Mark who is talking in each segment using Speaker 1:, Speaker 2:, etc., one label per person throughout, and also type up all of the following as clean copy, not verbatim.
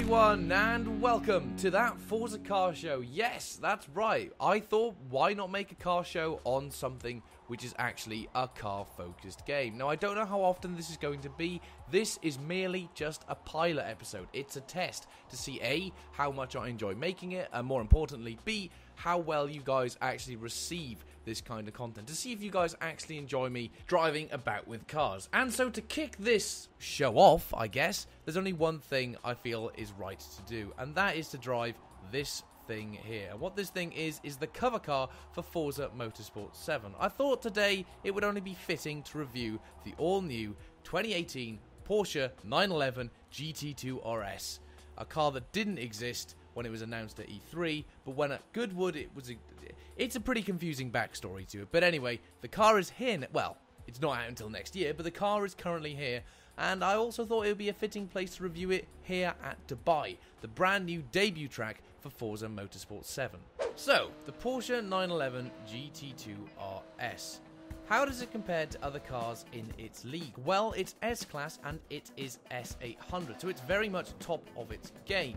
Speaker 1: everyone, and welcome to That Forza Car Show. Yes, that's right. I thought, why not make a car show on something which is actually a car-focused game? Now, I don't know how often this is going to be. This is merely just a pilot episode. It's a test to see A, how much I enjoy making it, and more importantly, B, how well you guys actually receive this kind of content, to see if you guys actually enjoy me driving about with cars. And so to kick this show off, I guess, there's only one thing I feel is right to do, and that is to drive this thing here. And what this thing is the cover car for Forza Motorsport 7. I thought today it would only be fitting to review the all-new 2018 Porsche 911 GT2 RS, a car that didn't exist when it was announced at E3, but when at Goodwood it's a pretty confusing backstory to it. But anyway, the car is here. Well, it's not out until next year, but the car is currently here, and I also thought it would be a fitting place to review it here at Dubai, the brand new debut track for Forza Motorsport 7. So, the Porsche 911 GT2 RS. How does it compare to other cars in its league? Well, it's S-Class and it is S800, so it's very much top of its game.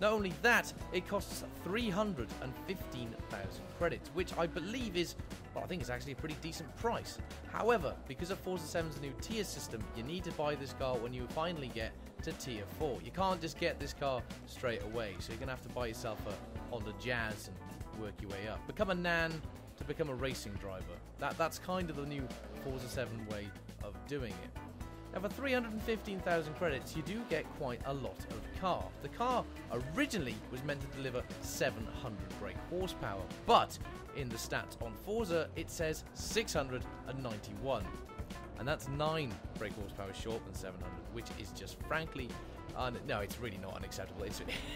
Speaker 1: Not only that, it costs 315,000 credits, which I believe is, well, I think it's actually a pretty decent price. However, because of Forza 7's new tier system, you need to buy this car when you finally get to tier 4. You can't just get this car straight away, so you're going to have to buy yourself a Honda Jazz and work your way up. Become a nan to become a racing driver. That's kind of the new Forza 7 way of doing it. Now, for 315,000 credits, you do get quite a lot of car. The car originally was meant to deliver 700 brake horsepower, but in the stats on Forza, it says 691. And that's 9 brake horsepower short than 700, which is just frankly, no, it's really not unacceptable.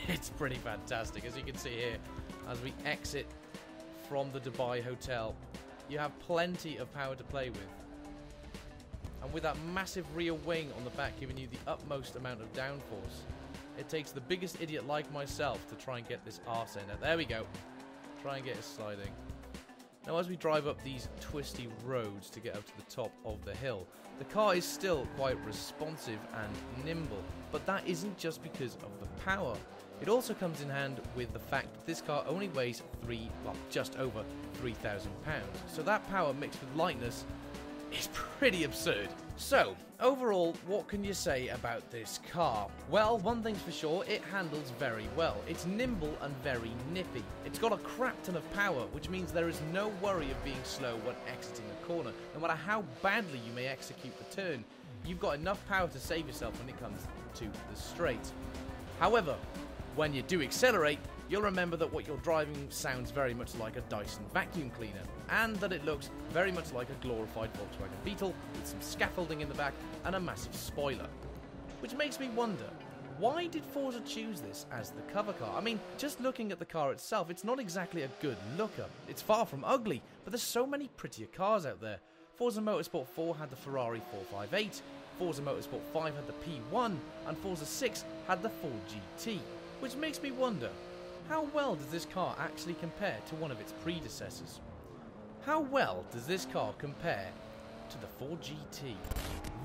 Speaker 1: It's pretty fantastic. As you can see here, as we exit from the Dubai hotel, you have plenty of power to play with. And with that massive rear wing on the back giving you the utmost amount of downforce, it takes the biggest idiot like myself to try and get this arse end out. There we go. Try and get it sliding. Now, as we drive up these twisty roads to get up to the top of the hill, the car is still quite responsive and nimble, but that isn't just because of the power. It also comes in hand with the fact that this car only weighs just over 3,000 pounds. So that power mixed with lightness is pretty absurd. So, overall, what can you say about this car? Well, one thing's for sure, it handles very well. It's nimble and very nippy. It's got a crap ton of power, which means there is no worry of being slow when exiting a corner. No matter how badly you may execute the turn, you've got enough power to save yourself when it comes to the straight. However, when you do accelerate, you'll remember that what you're driving sounds very much like a Dyson vacuum cleaner, and that it looks very much like a glorified Volkswagen Beetle with some scaffolding in the back and a massive spoiler. Which makes me wonder, why did Forza choose this as the cover car? I mean, just looking at the car itself, it's not exactly a good looker. It's far from ugly, but there's so many prettier cars out there. Forza Motorsport 4 had the Ferrari 458, Forza Motorsport 5 had the P1, and Forza 6 had the Ford GT. Which makes me wonder, how well does this car actually compare to one of its predecessors? How well does this car compare to the Ford GT?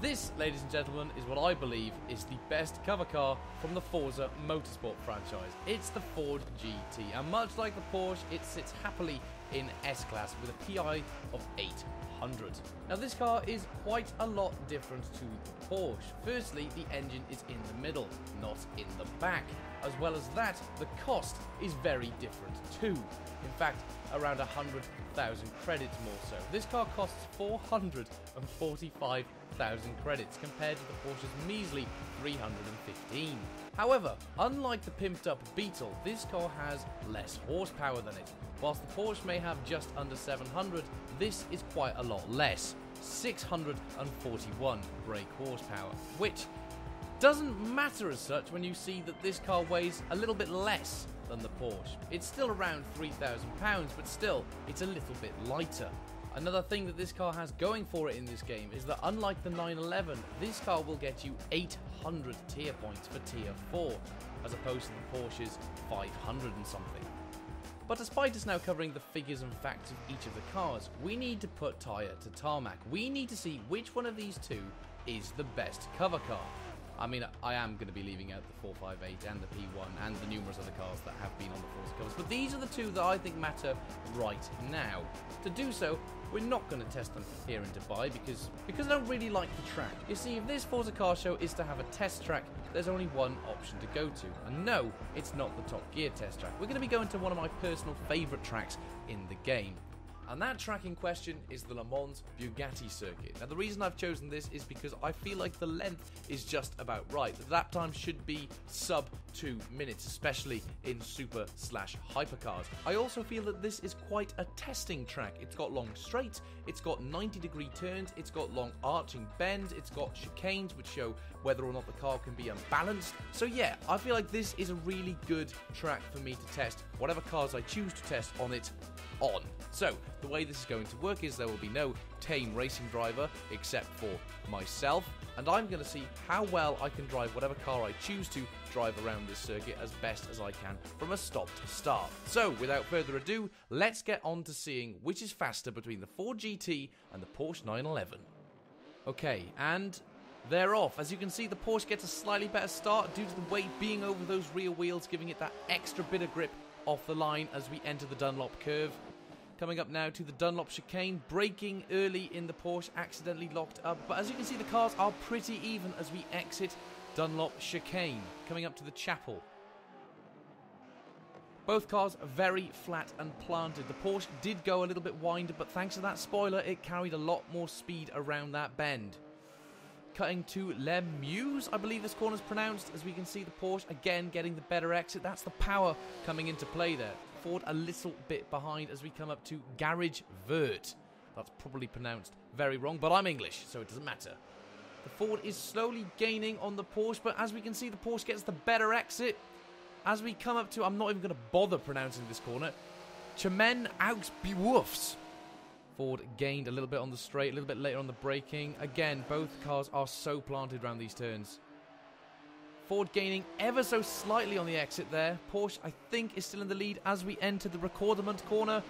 Speaker 1: This, ladies and gentlemen, is what I believe is the best cover car from the Forza Motorsport franchise. It's the Ford GT, and much like the Porsche, it sits happily in S-Class with a PI of 800. Now, this car is quite a lot different to the Porsche. Firstly, the engine is in the middle, not in the back. As well as that, the cost is very different too. In fact, around 100,000 credits more so. This car costs 445,000 credits compared to the Porsche's measly 315. However, unlike the pimped up Beetle, this car has less horsepower than it. Whilst the Porsche may have just under 700, this is quite a lot less. 641 brake horsepower, which doesn't matter as such when you see that this car weighs a little bit less than the Porsche. It's still around 3,000 pounds, but still, it's a little bit lighter. Another thing that this car has going for it in this game is that unlike the 911, this car will get you 800 tier points for tier 4, as opposed to the Porsche's 500 and something. But despite us now covering the figures and facts of each of the cars, we need to put tyre to tarmac. We need to see which one of these two is the best cover car. I mean, I am going to be leaving out the 458 and the P1 and the numerous other cars that have been on the Forza covers, but these are the two that I think matter right now. To do so, we're not going to test them here in Dubai because I don't really like the track. You see, if this Forza Car Show is to have a test track, there's only one option to go to. And no, it's not the Top Gear test track. We're going to be going to one of my personal favourite tracks in the game. And that track in question is the Le Mans Bugatti circuit. Now, the reason I've chosen this is because I feel like the length is just about right. The lap time should be sub 2 minutes, especially in super/hypercars. I also feel that this is quite a testing track. It's got long straights, it's got 90-degree turns, it's got long arching bends, it's got chicanes which show whether or not the car can be unbalanced. So yeah, I feel like this is a really good track for me to test whatever cars I choose to test on it on. So, the way this is going to work is there will be no tame racing driver except for myself, and I'm going to see how well I can drive whatever car I choose to drive around this circuit as best as I can from a stop to start. So, without further ado, let's get on to seeing which is faster between the Ford GT and the Porsche 911. Okay, and they're off. As you can see, the Porsche gets a slightly better start due to the weight being over those rear wheels, giving it that extra bit of grip off the line as we enter the Dunlop curve. Coming up now to the Dunlop chicane, braking early in the Porsche, accidentally locked up, but as you can see the cars are pretty even as we exit Dunlop chicane. Coming up to the chapel. Both cars are very flat and planted. The Porsche did go a little bit wider, but thanks to that spoiler it carried a lot more speed around that bend. Cutting to Les Meuse, I believe this corner's pronounced, as we can see the Porsche again getting the better exit. That's the power coming into play there. Ford a little bit behind as we come up to Garage Vert. That's probably pronounced very wrong, but I'm English, so it doesn't matter. The Ford is slowly gaining on the Porsche, but as we can see the Porsche gets the better exit. As we come up to, I'm not even going to bother pronouncing this corner, Chemin aux Boeufs. Ford gained a little bit on the straight, a little bit later on the braking. Again, both cars are so planted around these turns. Ford gaining ever so slightly on the exit there. Porsche, I think, is still in the lead as we enter the Recordement corner.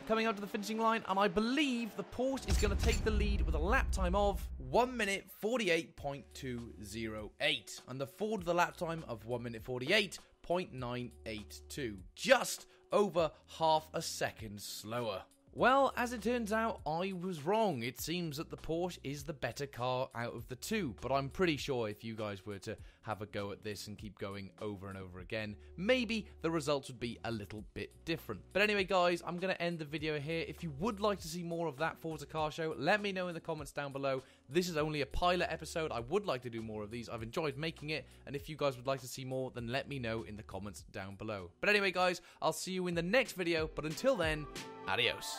Speaker 1: Coming up to the finishing line, and I believe the Porsche is going to take the lead with a lap time of 1 minute 48.208. And the Ford with a lap time of 1 minute 48.982. Just over half a second slower. Well, as it turns out, I was wrong. It seems that the Porsche is the better car out of the two, but I'm pretty sure if you guys were to have a go at this and keep going over and over again, maybe the results would be a little bit different. But anyway, guys, I'm going to end the video here. If you would like to see more of That Forza Car Show, let me know in the comments down below. This is only a pilot episode. I would like to do more of these. I've enjoyed making it, and if you guys would like to see more, then let me know in the comments down below. But anyway, guys, I'll see you in the next video, but until then, adios.